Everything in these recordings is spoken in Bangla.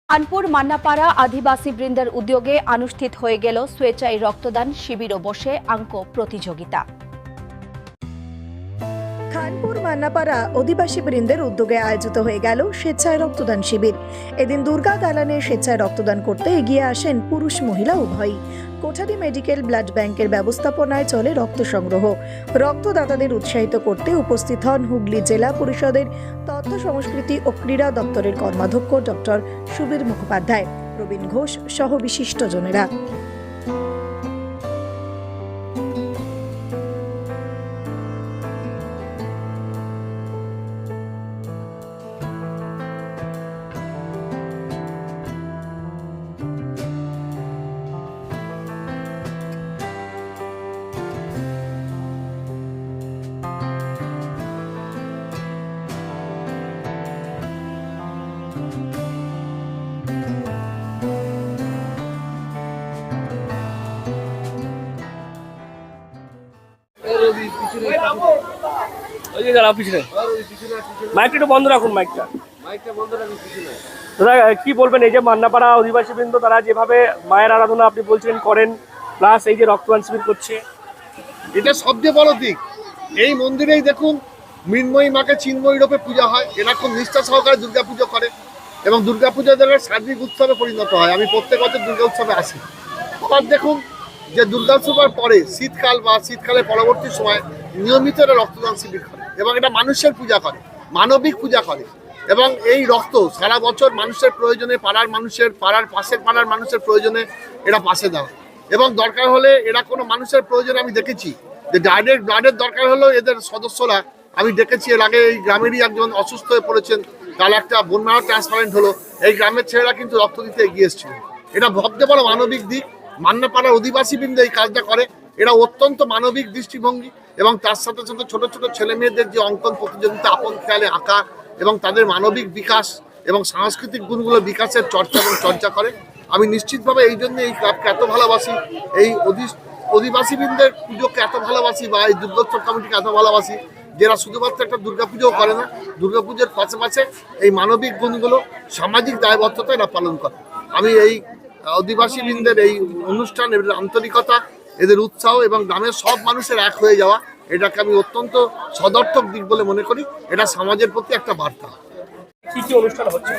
কানপুর মান্নাপাড়া আদিবাসী বৃন্দের উদ্যোগে অনুষ্ঠিত হয়ে গেল স্বেচ্ছায় রক্তদান শিবির ও বসে অঙ্ক প্রতিযোগিতা। কানপুর মান্নাপাড়া আদিবাসী বৃন্দের উদ্যোগে আয়োজিত হয়ে গেল স্বেচ্ছায় রক্তদান শিবির। এদিন দুর্গা দালানে স্বেচ্ছায় রক্তদান করতে এগিয়ে আসেন পুরুষ মহিলা উভয়ই। কোঠারি মেডিকেল ব্লাড ব্যাংকের ব্যবস্থাপনায় চলে রক্ত সংগ্রহ। রক্তদাতাদের উৎসাহিত করতে উপস্থিত হন হুগলি জেলা পরিষদের তথ্য সংস্কৃতি ও ক্রীড়া দপ্তরের কর্মাধ্যক্ষ ডক্টর সুবীর মুখোপাধ্যায়, প্রবীণ ঘোষ সহ বিশিষ্টজনেরা। মাইকটা একটু বন্ধ রাখুন। দাদা কি বলবেন, এই যে মান্নাপাড়া অধিবাসী বৃন্দ তারা যেভাবে মায়ের আরাধনা আপনি বলছিলেন করেন, প্লাস এই যে রক্তদান শিবির করছে, এটা সবচেয়ে বড় দিক। এই মন্দিরেই দেখুন মৃন্ময়ী মাকে চিন্ময়ী রূপে পূজা হয়। এরা খুব নিষ্ঠা সহকারে দুর্গাপুজো করে এবং দুর্গাপুজো দ্বারা সার্বিক উৎসবে পরিণত হয়। আমি প্রত্যেক বছর দুর্গা উৎসবে আসি। আবার দেখুন যে দুর্গা উৎসবের পরে শীতকাল বা শীতকালের পরবর্তী সময় নিয়মিত এরা রক্তদান শিবির করে এবং এটা মানুষের পূজা করে, মানবিক পূজা করে। এবং এই রক্ত সারা বছর মানুষের প্রয়োজনে, পাড়ার মানুষের, পাড়ার পাশের পাড়ার মানুষের প্রয়োজনে এরা পাশে দেওয়া। এবং দরকার হলে এরা কোনো মানুষের প্রয়োজনে আমি দেখেছি যে ডাইরেক্ট ব্লাডের দরকার হলেও এদের সদস্যরা, আমি দেখেছি এর আগে এই গ্রামেরই একজন অসুস্থ হয়ে পড়েছেন, কাল একটা বোন ম্যারো ট্রান্সপ্লান্ট হলো, এই গ্রামের ছেলেরা কিন্তু রক্ত দিতে এগিয়ে এসেছিলেন। এটা সবচেয়ে বড় মানবিক দিক। মান্নাপাড়ার অধিবাসী বৃন্দ এই কাজটা করে, এরা অত্যন্ত মানবিক দৃষ্টিভঙ্গি। এবং তার সাথে সাথে ছোট ছোট ছেলে মেয়েদের যে অঙ্কন প্রতিযোগিতা, আপন খেয়ালে আঁকা এবং তাদের মানবিক বিকাশ এবং সাংস্কৃতিক গুণগুলো বিকাশের চর্চা করে। আমি নিশ্চিতভাবে এই জন্য এই ক্লাবকে এত ভালোবাসি, এই অধিবাসীবৃন্দের পুজোকে এত ভালোবাসি বা এই দুর্গোৎসব কমিটিকে এত ভালোবাসি, যারা শুধুমাত্র একটা দুর্গাপুজোও করে না, দুর্গাপুজোর পাশাপাশি এই মানবিক গুণগুলো, সামাজিক দায়বদ্ধতা এরা পালন করে। আমি এই অধিবাসীবৃন্দের এই অনুষ্ঠান, এদের আন্তরিকতা, এদের উৎসাহ এবং গ্রামের সব মানুষের এক হয়ে যাওয়া, এটাকে আমি অত্যন্ত সদর্থক দিক বলে মনে করি। এটা সমাজের প্রতি একটা বার্তা। কি কি অনুষ্ঠান হচ্ছে?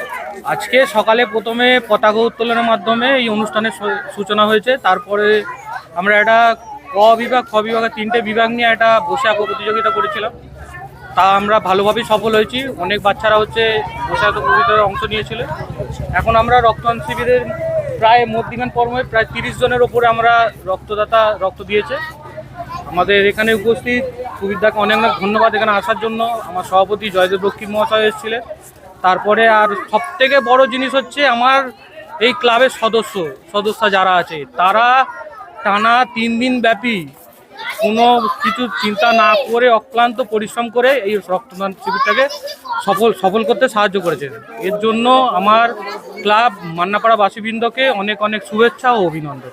আজকে সকালে প্রথমে পতাকা উত্তোলনের মাধ্যমে এই অনুষ্ঠানের সূচনা হয়েছে। তারপরে আমরা একটা ক বিভাগ, খ বিভাগের 3টে বিভাগ নিয়ে একটা বসে আঁকো প্রতিযোগিতা করেছিলাম। তা আমরা ভালোভাবেই সফল হয়েছি। অনেক বাচ্চারা বসে আঁকো প্রতিযোগিতায় অংশ নিয়েছিল। এখন আমরা রক্তদান শিবিরের প্রায় মধ্যিখান পর্বে প্রায় 30 জনের ওপরে আমরা রক্তদাতা রক্ত দিয়েছে। আমাদের এখানে উপস্থিত সুবিধাকে অনেক অনেক ধন্যবাদ এখানে আসার জন্য। আমার সভাপতি জয়দেব রক্ষী মহাশয় এসেছিলেন। তারপরে আর সবথেকে বড় জিনিস হচ্ছে আমার এই ক্লাবের সদস্য যারা আছে, তারা টানা 3 দিন ব্যাপী কোনো কিছু চিন্তা না করে অক্লান্ত পরিশ্রম করে এই রক্তদান শিবিরটাকে সফল করতে সাহায্য করেছে। এর জন্য আমার ক্লাব মান্নাপাড়া বাসীবৃন্দকে অনেক অনেক শুভেচ্ছা ও অভিনন্দন।